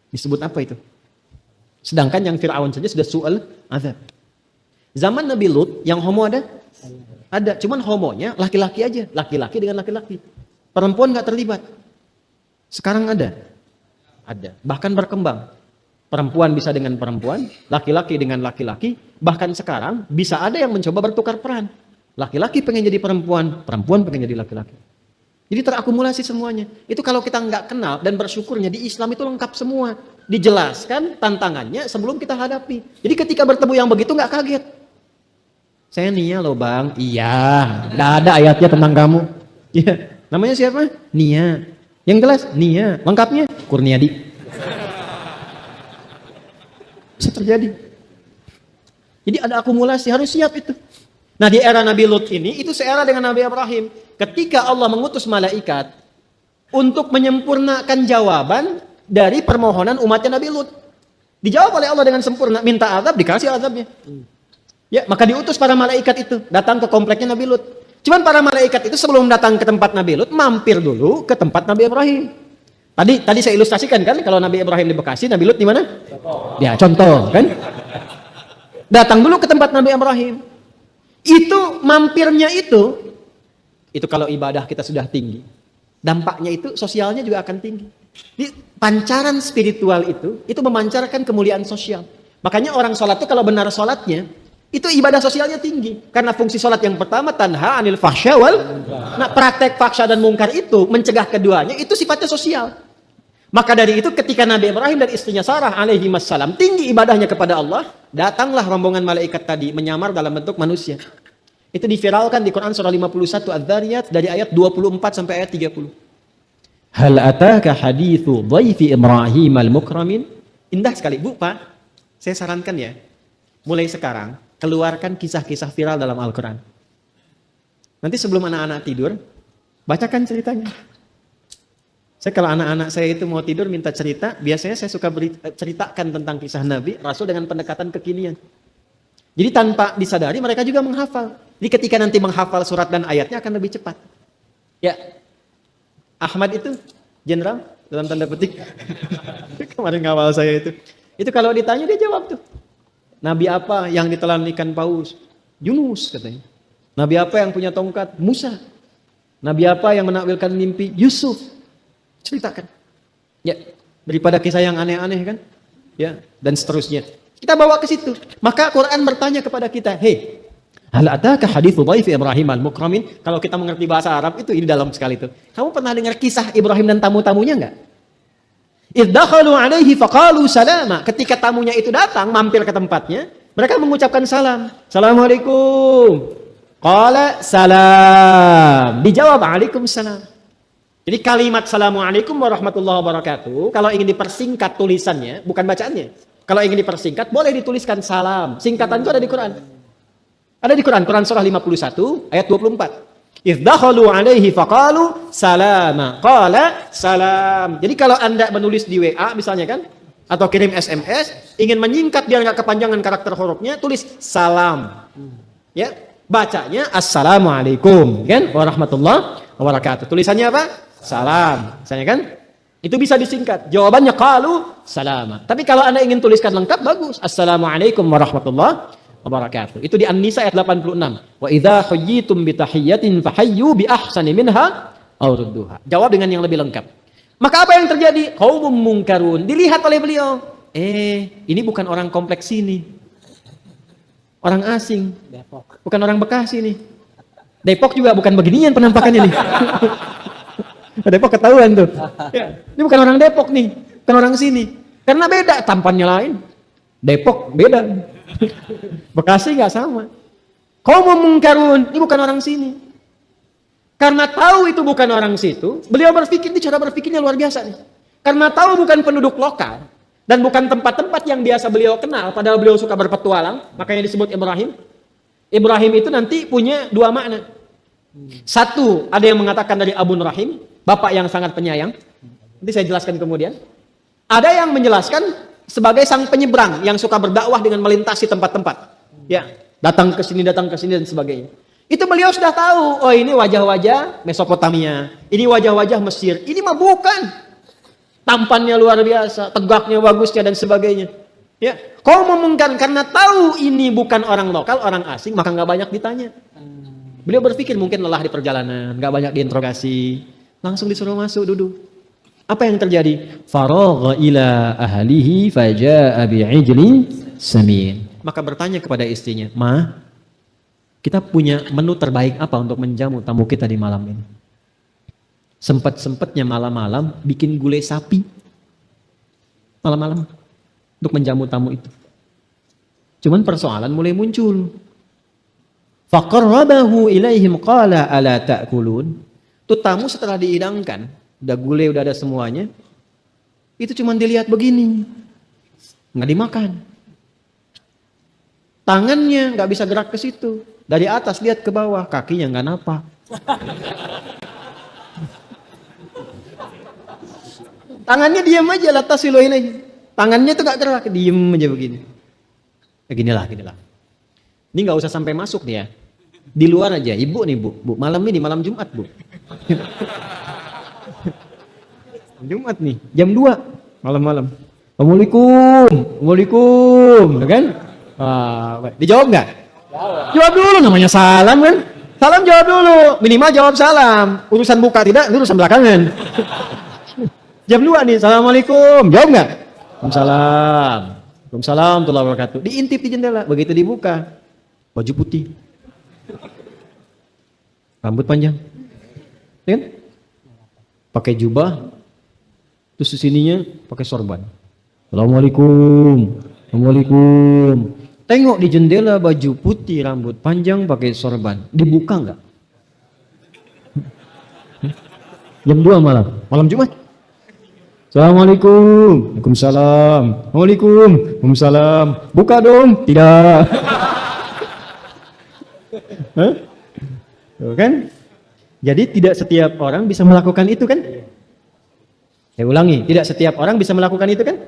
Disebut apa itu? Sedangkan yang Fir'aun saja sudah su'al azab. Zaman Nabi Lut, yang homo ada? Ada. Cuman homonya laki-laki aja. Laki-laki dengan laki-laki. Perempuan nggak terlibat. Sekarang ada? Ada. Bahkan berkembang. Perempuan bisa dengan perempuan, laki-laki dengan laki-laki. Bahkan sekarang bisa ada yang mencoba bertukar peran. Laki-laki pengen jadi perempuan, perempuan pengen jadi laki-laki. Jadi terakumulasi semuanya. Itu kalau kita nggak kenal dan bersyukurnya di Islam itu lengkap semua. Dijelaskan tantangannya sebelum kita hadapi. Jadi ketika bertemu yang begitu nggak kaget. Saya Nia loh bang. Iya, nggak ada ayatnya tentang kamu. Iya, namanya siapa? Nia. Yang jelas Nia. Lengkapnya Kurniadi. Bisa terjadi. Jadi ada akumulasi, harus siap itu. Nah di era Nabi Lut ini, itu seera dengan Nabi Ibrahim. Ketika Allah mengutus malaikat untuk menyempurnakan jawaban dari permohonan umatnya Nabi Lut. Dijawab oleh Allah dengan sempurna. Minta azab, dikasih azabnya. Ya, maka diutus para malaikat itu datang ke kompleknya Nabi Lut. Cuman para malaikat itu sebelum datang ke tempat Nabi Lut, mampir dulu ke tempat Nabi Ibrahim. Tadi saya ilustrasikan kan, kalau Nabi Ibrahim di Bekasi, Nabi Lut di mana? Ya, contoh kan. Datang dulu ke tempat Nabi Ibrahim. Itu mampirnya itu kalau ibadah kita sudah tinggi, dampaknya itu sosialnya juga akan tinggi. Di pancaran spiritual itu memancarkan kemuliaan sosial. Makanya orang sholat itu kalau benar sholatnya, itu ibadah sosialnya tinggi. Karena fungsi sholat yang pertama, tanha anil fahsya wal. Nah praktek fahsya dan mungkar itu, mencegah keduanya, itu sifatnya sosial. Maka dari itu ketika Nabi Ibrahim dan istrinya Sarah alaihi wassalam tinggi ibadahnya kepada Allah, datanglah rombongan malaikat tadi menyamar dalam bentuk manusia. Itu diviralkan di Quran surah 51 Adz-Dzariyat dari ayat 24 sampai ayat 30. Hal ataka hadithu dhaifi Ibrahim al-mukramin. Indah sekali, Bu, Pak. Saya sarankan ya, mulai sekarang keluarkan kisah-kisah viral dalam Al-Quran. Nanti sebelum anak-anak tidur, bacakan ceritanya. Saya kalau anak-anak saya itu mau tidur minta cerita, biasanya saya suka ceritakan tentang kisah Nabi, Rasul dengan pendekatan kekinian. Jadi tanpa disadari mereka juga menghafal. Jadi ketika nanti menghafal surat dan ayatnya akan lebih cepat. Ya, Ahmad itu jenderal dalam tanda petik. Kemarin ngawal saya itu. Itu kalau ditanya dia jawab tuh. Nabi apa yang ditelan ikan paus? Yunus katanya. Nabi apa yang punya tongkat? Musa. Nabi apa yang menakwilkan mimpi? Yusuf. Ceritakan. Ya, daripada kisah yang aneh-aneh kan? Ya, dan seterusnya. Kita bawa ke situ. Maka Quran bertanya kepada kita, "Hei, hal ataka haditsu dhaif Ibrahim al-mukramin?" Kalau kita mengerti bahasa Arab itu ini dalam sekali itu. Kamu pernah dengar kisah Ibrahim dan tamu-tamunya enggak? Idh dakhalu alaihi faqalu salama. Ketika tamunya itu datang mampir ke tempatnya, mereka mengucapkan salam. Assalamualaikum. Qala salam. Dijawab waalaikumsalam. Jadi kalimat assalamualaikum warahmatullahi wabarakatuh kalau ingin dipersingkat tulisannya, bukan bacaannya. Kalau ingin dipersingkat boleh dituliskan salam. Singkatan itu ada di Quran. Ada di Quran, Quran surah 51 ayat 24. Idh dakhalu alaihi faqalu salama. Qala salam. Jadi kalau Anda menulis di WA misalnya kan atau kirim SMS, ingin menyingkat biar enggak kepanjangan karakter hurufnya, tulis salam. Ya, bacanya assalamualaikum kan warahmatullahi wabarakatuh. Tulisannya apa? Salam. Misalnya kan? Itu bisa disingkat. Jawabannya qalu salama. Tapi kalau Anda ingin tuliskan lengkap bagus. Assalamualaikum warahmatullahi wabarakatuh. Itu di An-Nisa ayat 86. Wa idza huyyitum bi tahiyyatin fahayyu bi ahsani minha aw rudduha. Jawab dengan yang lebih lengkap. Maka apa yang terjadi? Qaumum munkarun. Dilihat oleh beliau. Ini bukan orang kompleks sini. Orang asing. Bukan orang Bekasi nih. Depok juga bukan beginian penampakannya nih. Depok ketahuan tuh. Ya, ini bukan orang Depok nih, bukan orang sini. Karena beda, tampannya lain. Depok beda. Bekasi nggak sama. Qaumum munkarun, ini bukan orang sini. Karena tahu itu bukan orang situ, beliau berpikir, ini cara berpikirnya luar biasa nih. Karena tahu bukan penduduk lokal dan bukan tempat-tempat yang biasa beliau kenal, padahal beliau suka berpetualang, makanya disebut Ibrahim. Ibrahim itu nanti punya dua makna. Satu, ada yang mengatakan dari Abun Rahim, bapak yang sangat penyayang. Nanti saya jelaskan kemudian. Ada yang menjelaskan sebagai sang penyeberang yang suka berdakwah dengan melintasi tempat-tempat. Ya, datang ke sini dan sebagainya. Itu beliau sudah tahu, oh ini wajah-wajah Mesopotamia, ini wajah-wajah Mesir. Ini mah bukan. Tampannya luar biasa, tegaknya, bagusnya dan sebagainya. Ya, kau memungkinkan karena tahu ini bukan orang lokal, orang asing, maka nggak banyak ditanya. Beliau berpikir mungkin lelah di perjalanan, nggak banyak diinterogasi, langsung disuruh masuk duduk. Apa yang terjadi? Faragha ila ahlihi faja'a bi'ijlin samin. Maka bertanya kepada istrinya, "Ma, kita punya menu terbaik apa untuk menjamu tamu kita di malam ini?" Sempat-sempatnya malam-malam bikin gulai sapi. Malam-malam untuk menjamu tamu itu. Cuman persoalan mulai muncul. Faqarrabahu ilaihim qala ala ta'kulun. Tuh tamu setelah dihidangkan, udah gulai, udah ada semuanya. Itu cuman dilihat begini. Nggak dimakan. Tangannya nggak bisa gerak ke situ. Dari atas lihat ke bawah, kakinya nggak napak. Tangannya diam aja, latas siloin. Tangannya tuh nggak gerak, diem aja begini. Ginilah. Ini nggak usah sampai masuk nih ya. Di luar aja, ibu nih bu, malam ini malam Jumat bu. Jumat nih, jam 2 malam-malam. Assalamualaikum, kan? Dijawab nggak? Jawab dulu, namanya salam kan? Salam jawab dulu, minimal jawab salam. Urusan buka tidak, itu urusan belakangan. Jam 2 nih, assalamualaikum, jawab nggak? Waalaikumsalam. Waalaikumsalam warahmatullahi wabarakatuh. Diintip di jendela, begitu dibuka, baju putih, rambut panjang, kan? Pakai jubah, terus sininya pakai sorban. Assalamualaikum, assalamualaikum. Tengok di jendela baju putih, rambut panjang, pakai sorban. Dibuka nggak? Jam 2 malam Jumat. Assalamualaikum, waalaikumsalam, waalaikumsalam. Buka dong, tidak. Tuh kan? Jadi tidak setiap orang bisa melakukan itu kan? Saya ulangi, tidak setiap orang bisa melakukan itu kan?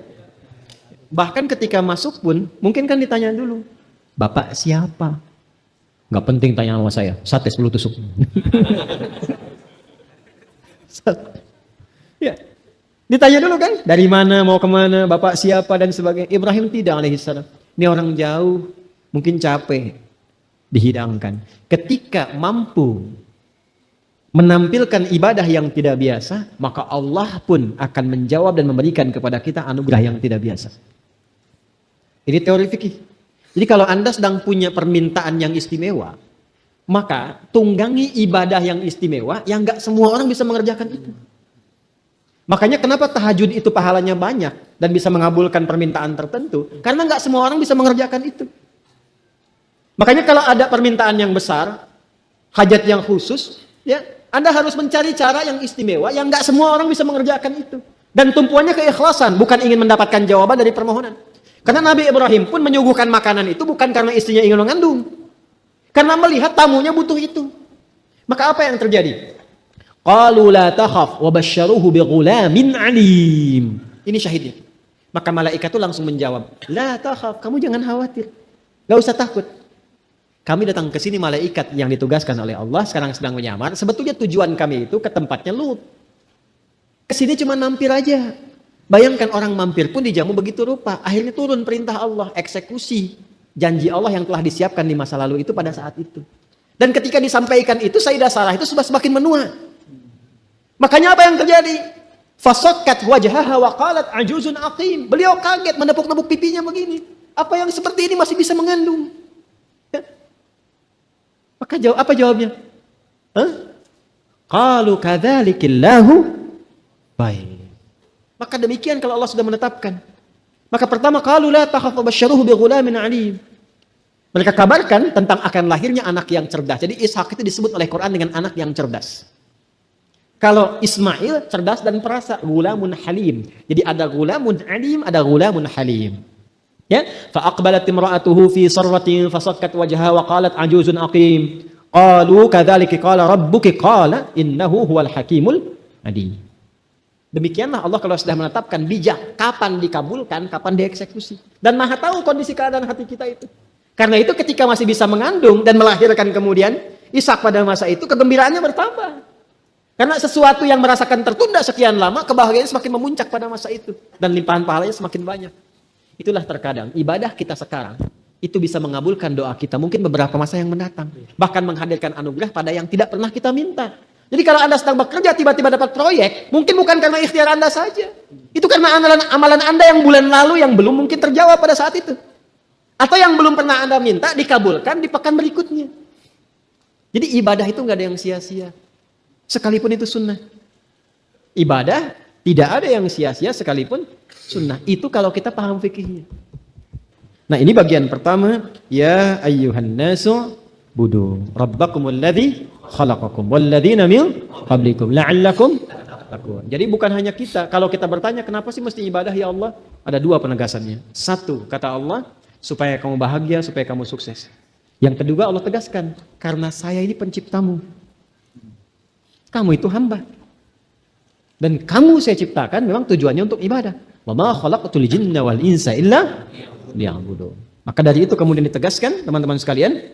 Bahkan ketika masuk pun, mungkin kan ditanya dulu, Bapak siapa? Nggak penting tanya sama saya, sate 10 tusuk. Ya, ditanya dulu kan, dari mana, mau kemana, Bapak siapa dan sebagainya. Ibrahim tidak alaihissalam. Ini orang jauh, mungkin capek, dihidangkan. Ketika mampu menampilkan ibadah yang tidak biasa, maka Allah pun akan menjawab dan memberikan kepada kita anugerah yang tidak biasa. Ini teori fikih. Jadi kalau Anda sedang punya permintaan yang istimewa, maka tunggangi ibadah yang istimewa yang nggak semua orang bisa mengerjakan itu. Makanya kenapa tahajud itu pahalanya banyak dan bisa mengabulkan permintaan tertentu? Karena nggak semua orang bisa mengerjakan itu. Makanya kalau ada permintaan yang besar, hajat yang khusus, ya Anda harus mencari cara yang istimewa yang nggak semua orang bisa mengerjakan itu. Dan tumpuannya keikhlasan, bukan ingin mendapatkan jawaban dari permohonan. Karena Nabi Ibrahim pun menyuguhkan makanan itu bukan karena istrinya ingin mengandung. Karena melihat tamunya butuh itu. Maka apa yang terjadi? Qalu la takhaf wa basyaruhu bighulamin alim. Ini syahidnya. Maka malaikat itu langsung menjawab, la takhaf, kamu jangan khawatir. Gak usah takut. Kami datang ke sini malaikat yang ditugaskan oleh Allah sekarang sedang menyamar. Sebetulnya tujuan kami itu ke tempatnya Lut. Kesini cuma mampir aja. Bayangkan orang mampir pun dijamu begitu rupa. Akhirnya turun perintah Allah, eksekusi janji Allah yang telah disiapkan di masa lalu itu pada saat itu. Dan ketika disampaikan itu, Sayyidah Sarah itu sudah semakin menua. Makanya apa yang terjadi? Fasakkat wajhaha wa qalat ajuzun aqim. Beliau kaget menepuk-nepuk pipinya begini. Apa yang seperti ini masih bisa mengandung? Ya. Maka apa jawabnya? Qalu kadzalikillahu baik. Maka demikian kalau Allah sudah menetapkan. Maka pertama qalu la takhaf basyaruhu bighulamin alim. Mereka kabarkan tentang akan lahirnya anak yang cerdas. Jadi Ishak itu disebut oleh Quran dengan anak yang cerdas. Kalau Ismail cerdas dan perasa, gulamun halim. Jadi ada gulamun alim, ada gulamun halim. Ya, fa aqbalat imra'atuhu fi sarratin fasakkat wajhaha wa qalat ajuzun aqim. Qalu kadzalika qala rabbuki qala innahu huwal hakimul alim. Demikianlah Allah kalau sudah menetapkan bijak kapan dikabulkan, kapan dieksekusi. Dan Maha tahu kondisi keadaan hati kita itu. Karena itu ketika masih bisa mengandung dan melahirkan kemudian Ishak pada masa itu kegembiraannya bertambah. Karena sesuatu yang merasakan tertunda sekian lama, kebahagiaan semakin memuncak pada masa itu. Dan limpahan pahalanya semakin banyak. Itulah terkadang ibadah kita sekarang itu bisa mengabulkan doa kita mungkin beberapa masa yang mendatang. Bahkan menghadirkan anugerah pada yang tidak pernah kita minta. Jadi kalau Anda sedang bekerja tiba-tiba dapat proyek, mungkin bukan karena ikhtiar Anda saja. Itu karena amalan Anda yang bulan lalu yang belum mungkin terjawab pada saat itu. Atau yang belum pernah Anda minta dikabulkan di pekan berikutnya. Jadi ibadah itu nggak ada yang sia-sia. Sekalipun itu sunnah. Ibadah tidak ada yang sia-sia sekalipun sunnah. Itu kalau kita paham fikihnya. Nah ini bagian pertama. Ya ayyuhan nasu budu rabbakumul ladzi khalaqakum walladzina min qablikum la'allakum tattaqun. Jadi bukan hanya kita. Kalau kita bertanya kenapa sih mesti ibadah ya Allah? Ada dua penegasannya. Satu, kata Allah, supaya kamu bahagia, supaya kamu sukses. Yang kedua Allah tegaskan, karena saya ini penciptamu. Kamu itu hamba. Dan kamu saya ciptakan memang tujuannya untuk ibadah. Wa ma khalaqtul jinna wal insa illa liya'budun. Maka dari itu kemudian ditegaskan teman-teman sekalian,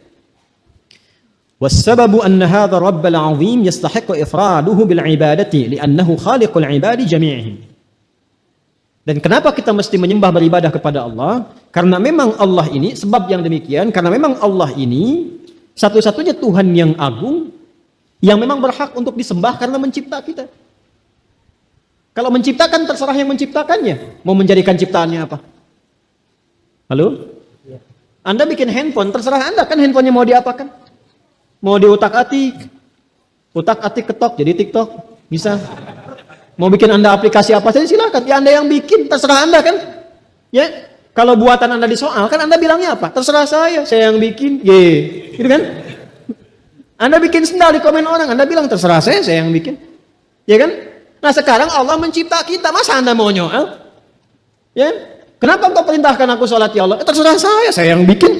wassababu anna hadha rabbal azim yastahiqu ifraduhu bil ibadati li'annahu khaliqul ibadi jami'ihim. Dan kenapa kita mesti menyembah beribadah kepada Allah? Karena memang Allah ini, sebab yang demikian, karena memang Allah ini satu-satunya Tuhan yang agung, yang memang berhak untuk disembah karena mencipta kita. Kalau menciptakan terserah yang menciptakannya. Mau menjadikan ciptaannya apa? Halo? Anda bikin handphone, terserah Anda kan handphonenya mau diapakan? Mau diutak-atik? Utak-atik ketok jadi TikTok, bisa. Mau bikin Anda aplikasi apa saja silakan. Ya Anda yang bikin, terserah Anda kan. Ya, kalau buatan Anda disoal kan Anda bilangnya apa? Terserah saya yang bikin. Gitu kan? Anda bikin sendal di komen orang, Anda bilang terserah saya yang bikin. Ya kan? Nah sekarang Allah mencipta kita, masa Anda mau nyoal? Ya? Kenapa engkau perintahkan aku sholat ya Allah? Terserah saya yang bikin.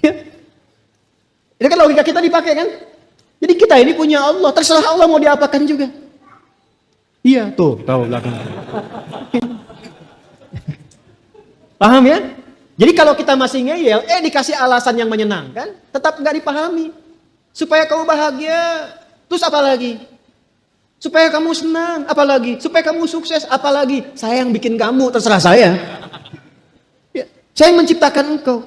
Ya. Itu kan logika kita dipakai kan? Jadi kita ini punya Allah, terserah Allah mau diapakan juga. Iya, tuh, tahu belakang. Paham ya? Jadi kalau kita masih ngeyel, dikasih alasan yang menyenangkan, tetap nggak dipahami. Supaya kamu bahagia, terus apa lagi? Supaya kamu senang, apa lagi? Supaya kamu sukses, apa lagi? Saya yang bikin kamu, terserah saya. Ya, saya yang menciptakan engkau.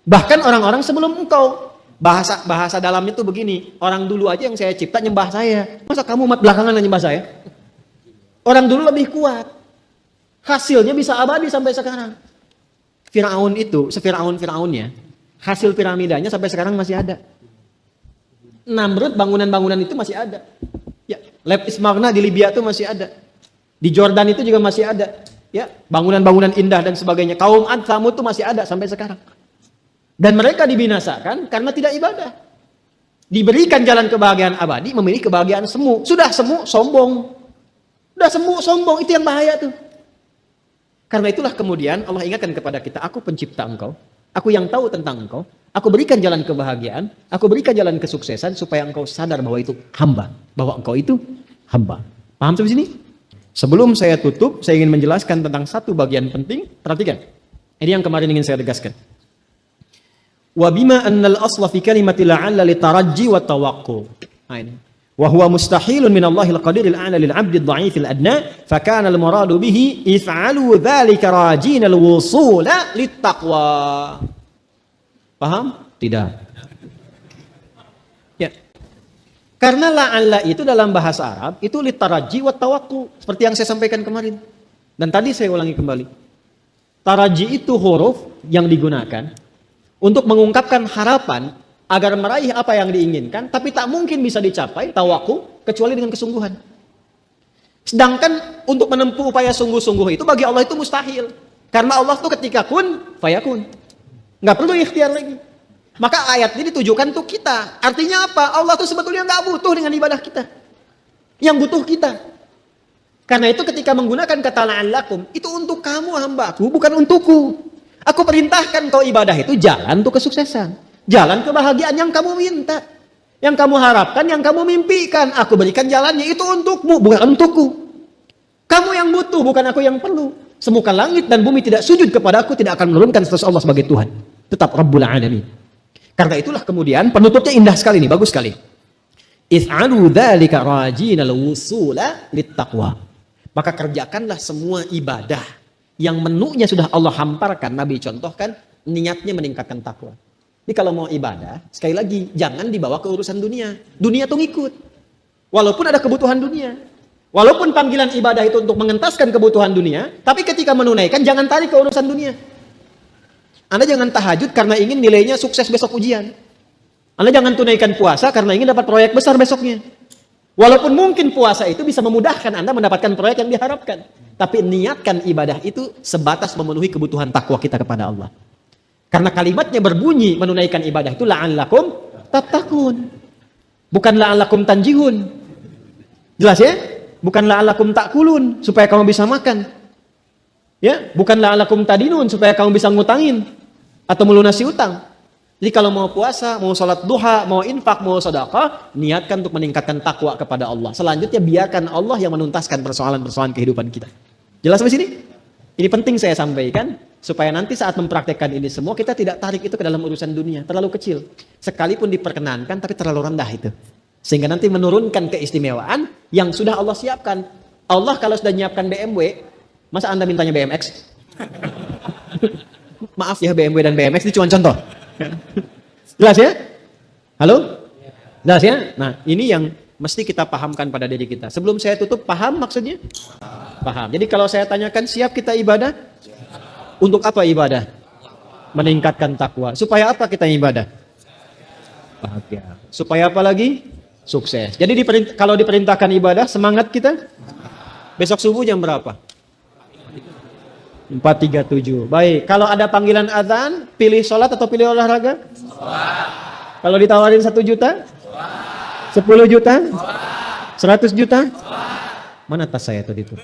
Bahkan orang-orang sebelum engkau. Bahasa dalamnya tuh begini, orang dulu aja yang saya cipta nyembah saya. Masa kamu umat belakangan yang nyembah saya? Orang dulu lebih kuat. Hasilnya bisa abadi sampai sekarang. Firaun itu, Firaunnya, hasil piramidanya sampai sekarang masih ada. Namrud bangunan-bangunan itu masih ada. Ya, Lab Ismarna di Libya itu masih ada. Di Jordan itu juga masih ada. Ya, bangunan-bangunan indah dan sebagainya. Kaum Ad, Tsamud itu masih ada sampai sekarang. Dan mereka dibinasakan karena tidak ibadah. Diberikan jalan kebahagiaan abadi, memilih kebahagiaan semu. Sudah semu, sombong. Sudah semu, sombong. Itu yang bahaya tuh. Karena itulah kemudian Allah ingatkan kepada kita, aku pencipta engkau. Aku yang tahu tentang engkau. Aku berikan jalan kebahagiaan. Aku berikan jalan kesuksesan supaya engkau sadar bahwa itu hamba. Bahwa engkau itu hamba. Paham sampai sini? Sebelum saya tutup, saya ingin menjelaskan tentang satu bagian penting. Perhatikan. Ini yang kemarin ingin saya tegaskan. Wa bima annal asla fi kalimati la'alla litarajji wa tawaqqu. Nah ini. Wa huwa mustahilun min Allahil qadiril a'la lil 'abdi ad-dha'ifil adna, fa kana al-muradu bihi if'alu dzalika rajina al-wusula lit-taqwa. Paham? Tidak. Ya. Karena la'alla itu dalam bahasa Arab itu litarajji wa tawaqqu, seperti yang saya sampaikan kemarin. Dan tadi saya ulangi kembali. Taraji itu huruf yang digunakan untuk mengungkapkan harapan agar meraih apa yang diinginkan, tapi tak mungkin bisa dicapai tawakkul kecuali dengan kesungguhan. Sedangkan untuk menempuh upaya sungguh-sungguh itu bagi Allah itu mustahil. Karena Allah tuh ketika kun, fayakun. Nggak perlu ikhtiar lagi. Maka ayat ini ditujukan untuk kita. Artinya apa? Allah tuh sebetulnya nggak butuh dengan ibadah kita. Yang butuh kita. Karena itu ketika menggunakan kata la'allakum, itu untuk kamu hambaku, bukan untukku. Aku perintahkan kau ibadah itu jalan untuk kesuksesan. Jalan kebahagiaan yang kamu minta. Yang kamu harapkan, yang kamu mimpikan. Aku berikan jalannya, itu untukmu, bukan untukku. Kamu yang butuh, bukan aku yang perlu. Semoga langit dan bumi tidak sujud kepada aku, tidak akan menurunkan status Allah sebagai Tuhan. Tetap Rabbul Alamin. Karena itulah kemudian, penutupnya indah sekali nih, bagus sekali. If'alu dzalika rajinal wusula littaqwa. Maka kerjakanlah semua ibadah yang menunya sudah Allah hamparkan, Nabi contohkan, niatnya meningkatkan takwa. Jadi kalau mau ibadah, sekali lagi, jangan dibawa ke urusan dunia. Dunia tuh ngikut. Walaupun ada kebutuhan dunia. Walaupun panggilan ibadah itu untuk mengentaskan kebutuhan dunia, tapi ketika menunaikan, jangan tarik ke urusan dunia. Anda jangan tahajud karena ingin nilainya sukses besok ujian. Anda jangan tunaikan puasa karena ingin dapat proyek besar besoknya. Walaupun mungkin puasa itu bisa memudahkan Anda mendapatkan proyek yang diharapkan. Tapi niatkan ibadah itu sebatas memenuhi kebutuhan takwa kita kepada Allah. Karena kalimatnya berbunyi menunaikan ibadah itu la'allakum tattaqun. Bukan la'allakum tanjihun. Jelas ya? Bukan la'allakum ta'kulun supaya kamu bisa makan. Ya, bukan la'allakum tadinun supaya kamu bisa ngutangin atau melunasi utang. Jadi kalau mau puasa, mau sholat duha, mau infak, mau sedekah, niatkan untuk meningkatkan takwa kepada Allah. Selanjutnya biarkan Allah yang menuntaskan persoalan-persoalan kehidupan kita. Jelas sampai sini? Ini penting saya sampaikan supaya nanti saat mempraktekkan ini semua kita tidak tarik itu ke dalam urusan dunia, terlalu kecil. Sekalipun diperkenankan tapi terlalu rendah itu. Sehingga nanti menurunkan keistimewaan yang sudah Allah siapkan. Allah kalau sudah menyiapkan BMW, masa Anda mintanya BMX? Maaf ya, BMW dan BMX itu cuma contoh. Jelas ya? Halo? Jelas ya? Nah, ini yang mesti kita pahamkan pada diri kita. Sebelum saya tutup, paham maksudnya? Paham. Jadi kalau saya tanyakan, siap kita ibadah? Untuk apa ibadah? Meningkatkan takwa. Supaya apa kita ibadah? Bahagia. Supaya apa lagi? Sukses. Jadi kalau diperintahkan ibadah, semangat kita? Besok subuh jam berapa? 4.37. Baik, kalau ada panggilan azan, pilih sholat atau pilih olahraga? Sholat. Kalau ditawarin 1 juta? Sholat. 10 juta? Sholat. 100 juta? Sholat. Mana tas saya tadi itu?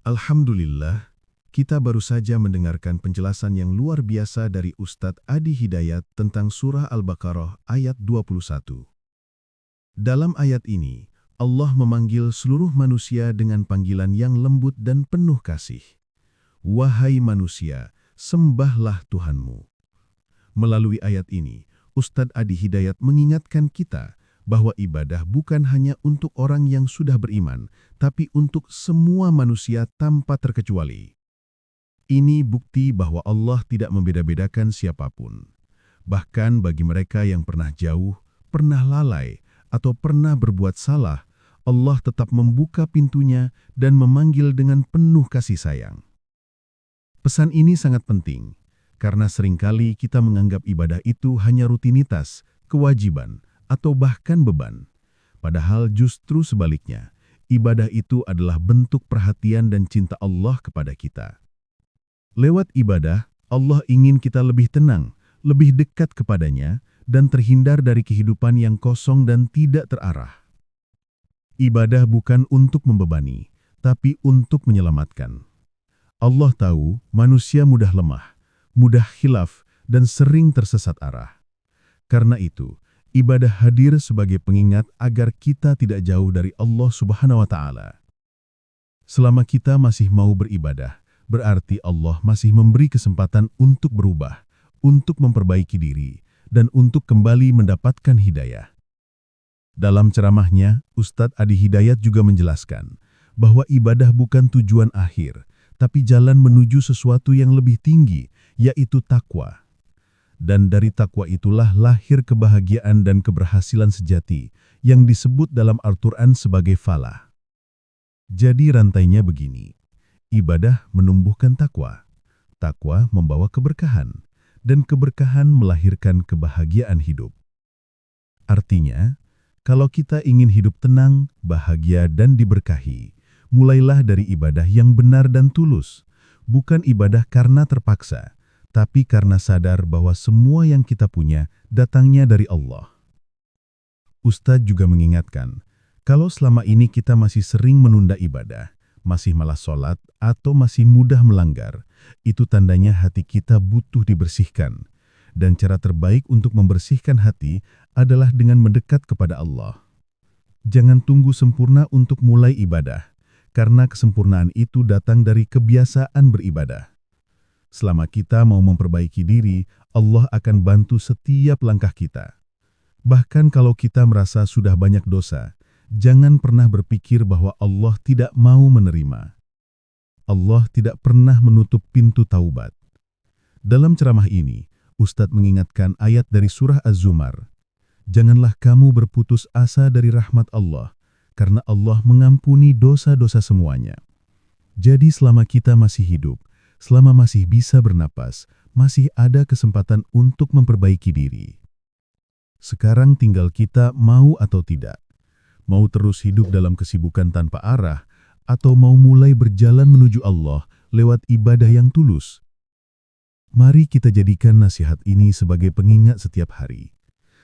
Alhamdulillah, kita baru saja mendengarkan penjelasan yang luar biasa dari Ustadz Adi Hidayat tentang surah Al-Baqarah ayat 21. Dalam ayat ini, Allah memanggil seluruh manusia dengan panggilan yang lembut dan penuh kasih. Wahai manusia, sembahlah Tuhanmu. Melalui ayat ini, Ustadz Adi Hidayat mengingatkan kita bahwa ibadah bukan hanya untuk orang yang sudah beriman, tapi untuk semua manusia tanpa terkecuali. Ini bukti bahwa Allah tidak membeda-bedakan siapapun. Bahkan bagi mereka yang pernah jauh, pernah lalai, atau pernah berbuat salah, Allah tetap membuka pintunya dan memanggil dengan penuh kasih sayang. Pesan ini sangat penting, karena seringkali kita menganggap ibadah itu hanya rutinitas, kewajiban, atau bahkan beban. Padahal justru sebaliknya, ibadah itu adalah bentuk perhatian dan cinta Allah kepada kita. Lewat ibadah, Allah ingin kita lebih tenang, lebih dekat kepadanya, dan terhindar dari kehidupan yang kosong dan tidak terarah. Ibadah bukan untuk membebani, tapi untuk menyelamatkan. Allah tahu manusia mudah lemah, mudah khilaf, dan sering tersesat arah. Karena itu, ibadah hadir sebagai pengingat agar kita tidak jauh dari Allah Subhanahu wa Ta'ala. Selama kita masih mau beribadah, berarti Allah masih memberi kesempatan untuk berubah, untuk memperbaiki diri, dan untuk kembali mendapatkan hidayah. Dalam ceramahnya, Ustadz Adi Hidayat juga menjelaskan bahwa ibadah bukan tujuan akhir, tapi jalan menuju sesuatu yang lebih tinggi, yaitu takwa. Dan dari takwa itulah lahir kebahagiaan dan keberhasilan sejati yang disebut dalam Al-Quran sebagai falah. Jadi rantainya begini, ibadah menumbuhkan takwa, takwa membawa keberkahan, dan keberkahan melahirkan kebahagiaan hidup. Artinya, kalau kita ingin hidup tenang, bahagia, dan diberkahi, mulailah dari ibadah yang benar dan tulus, bukan ibadah karena terpaksa, tapi karena sadar bahwa semua yang kita punya datangnya dari Allah. Ustadz juga mengingatkan, kalau selama ini kita masih sering menunda ibadah, masih malas sholat, atau masih mudah melanggar, itu tandanya hati kita butuh dibersihkan. Dan cara terbaik untuk membersihkan hati adalah dengan mendekat kepada Allah. Jangan tunggu sempurna untuk mulai ibadah, karena kesempurnaan itu datang dari kebiasaan beribadah. Selama kita mau memperbaiki diri, Allah akan bantu setiap langkah kita. Bahkan kalau kita merasa sudah banyak dosa, jangan pernah berpikir bahwa Allah tidak mau menerima. Allah tidak pernah menutup pintu taubat. Dalam ceramah ini, Ustadz mengingatkan ayat dari surah Az-Zumar. Janganlah kamu berputus asa dari rahmat Allah, karena Allah mengampuni dosa-dosa semuanya. Jadi selama kita masih hidup, selama masih bisa bernapas, masih ada kesempatan untuk memperbaiki diri. Sekarang tinggal kita mau atau tidak. Mau terus hidup dalam kesibukan tanpa arah, atau mau mulai berjalan menuju Allah lewat ibadah yang tulus. Mari kita jadikan nasihat ini sebagai pengingat setiap hari.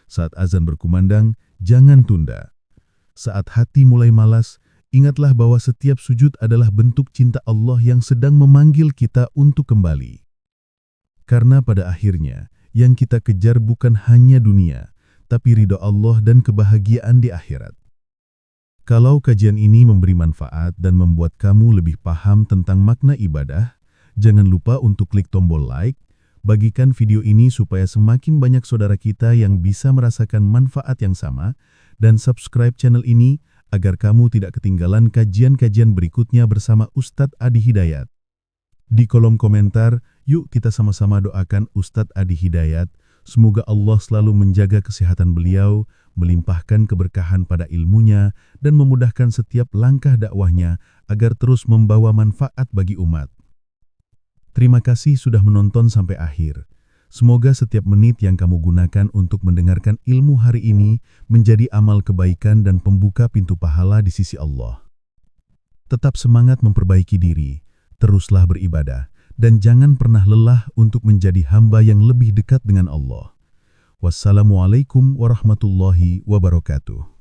Saat azan berkumandang, jangan tunda. Saat hati mulai malas, ingatlah bahwa setiap sujud adalah bentuk cinta Allah yang sedang memanggil kita untuk kembali. Karena pada akhirnya, yang kita kejar bukan hanya dunia, tapi ridho Allah dan kebahagiaan di akhirat. Kalau kajian ini memberi manfaat dan membuat kamu lebih paham tentang makna ibadah, jangan lupa untuk klik tombol like, bagikan video ini supaya semakin banyak saudara kita yang bisa merasakan manfaat yang sama, dan subscribe channel ini agar kamu tidak ketinggalan kajian-kajian berikutnya bersama Ustadz Adi Hidayat. Di kolom komentar, yuk kita sama-sama doakan Ustadz Adi Hidayat, semoga Allah selalu menjaga kesehatan beliau, melimpahkan keberkahan pada ilmunya, dan memudahkan setiap langkah dakwahnya agar terus membawa manfaat bagi umat. Terima kasih sudah menonton sampai akhir. Semoga setiap menit yang kamu gunakan untuk mendengarkan ilmu hari ini menjadi amal kebaikan dan pembuka pintu pahala di sisi Allah. Tetap semangat memperbaiki diri, teruslah beribadah, dan jangan pernah lelah untuk menjadi hamba yang lebih dekat dengan Allah. Wassalamualaikum warahmatullahi wabarakatuh.